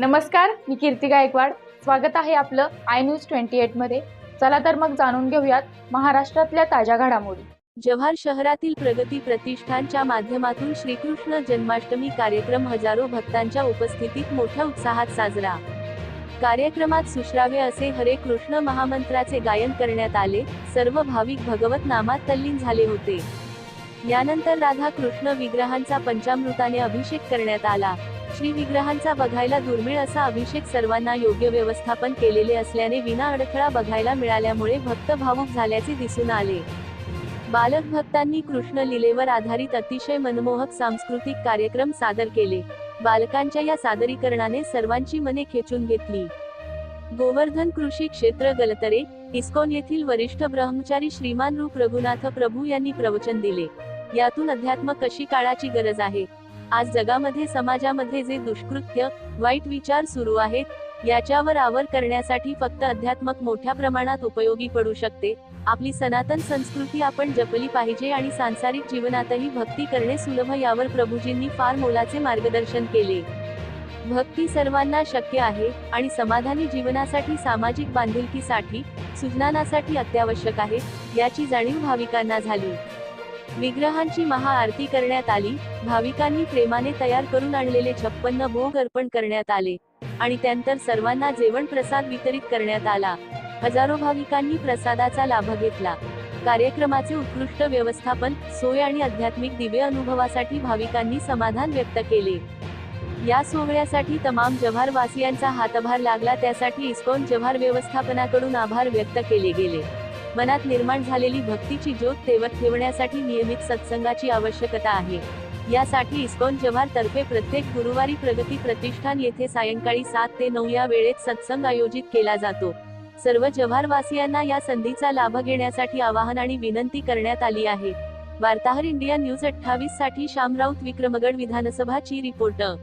नमस्कार, मी कीर्ती गायकवाड. स्वागत आहे आपलं आय न्यूज 28 मध्ये. चला तर मग जाणून घेऊयात महाराष्ट्रातल्या ताज्या घडामोडी. जव्हार शहरातील प्रगती प्रतिष्ठानच्या माध्यमातून श्रीकृष्ण जन्माष्टमी कार्यक्रम हजारो भक्तांच्या उपस्थितीत मोठ्या उत्साहात साजरा. कार्यक्रमात सुश्राव्य असे हरे कृष्ण महामंत्राचे गायन करण्यात आले. सर्व भाविक भगवत नामात तल्लीन झाले होते. यानंतर राधा कृष्ण विग्रहांचा पंचामृताने अभिषेक करण्यात आला. श्री विग्रहांचा बघायला दुर्मिळ असा अभिषेक सर्वांना योग्य व्यवस्थापन केलेले असल्याने विना अडथळा बघायला मिळाल्यामुळे भक्त भावुक झाल्याचे दिसून आले. बालक भक्तांनी कृष्ण लीलेवर आधारित अतिशय मनमोहक सांस्कृतिक कार्यक्रम सादर केले. बालकांच्या या सादरीकरणाने सर्वांची मने खेचून घेतली. गोवर्धन कृषी क्षेत्र गलतरे इस्कॉन येथील वरिष्ठ ब्रह्मचारी श्रीमान रूप रघुनाथ प्रभू यांनी प्रवचन दिले. यातून अध्यात्म कशी काळाची गरज आहे, आज जगामध्ये समाजामध्ये जे दुष्कृत्य वाईट विचार सुरू आहेत याच्यावर आवर करण्यासाठी फक्त अध्यात्मक मोठ्या प्रमाणात उपयोगी पडू शकते. आपली सनातन संस्कृती आपण जपली पाहिजे आणि सांसारिक जीवनातही भक्ती करणे सुलभ यावर प्रभूजींनी फार मोलाचे मार्गदर्शन केले. भक्ती सर्वांना शक्य आहे आणि समाधानी जीवनासाठी सामाजिक बांधिलकीसाठी सुज्ञानासाठी अत्यावश्यक आहे याची जाणीव भाविकांना झाली. विग्रहांची महाआरती करण्यात आली. भाविकांनी प्रेमाने तयार करून आणलेले 56 भोग अर्पण करण्यात आले आणि त्यानंतर सर्वांना जेवण प्रसाद वितरित करण्यात आला. हजारो भाविकांनी प्रसादाचा लाभ घेतला. कार्यक्रमाचे उत्कृष्ट व्यवस्थापन, सोय आणि आध्यात्मिक दिव्य अनुभवासाठी भाविकांनी समाधान व्यक्त केले. या सोहळ्यासाठी तमाम जव्हार वासियांचा हातभार लागला, त्यासाठी इस्कॉन जव्हार व्यवस्थापनाकडून आभार व्यक्त केले गेले. मनात निर्माण झालेली भक्तीची ज्योत तेवत ठेवण्यासाठी नियमित सत्संगाची आवश्यकता आहे. यासाठी इस्कॉन जव्हार तर्फे प्रत्येक गुरुवारी प्रगती प्रतिष्ठान येथे सायंकाळी 7 ते 9 या वेळेत सत्संग आयोजित केला जातो. सर्व जव्हार वासियांना या संधीचा लाभ घेण्यासाठी आवाहन आणि विनंती करण्यात आली आहे. वार्ताहर इंडिया न्यूज 28 साठी श्याम राऊत, विक्रमगड विधानसभा ची रिपोर्टर.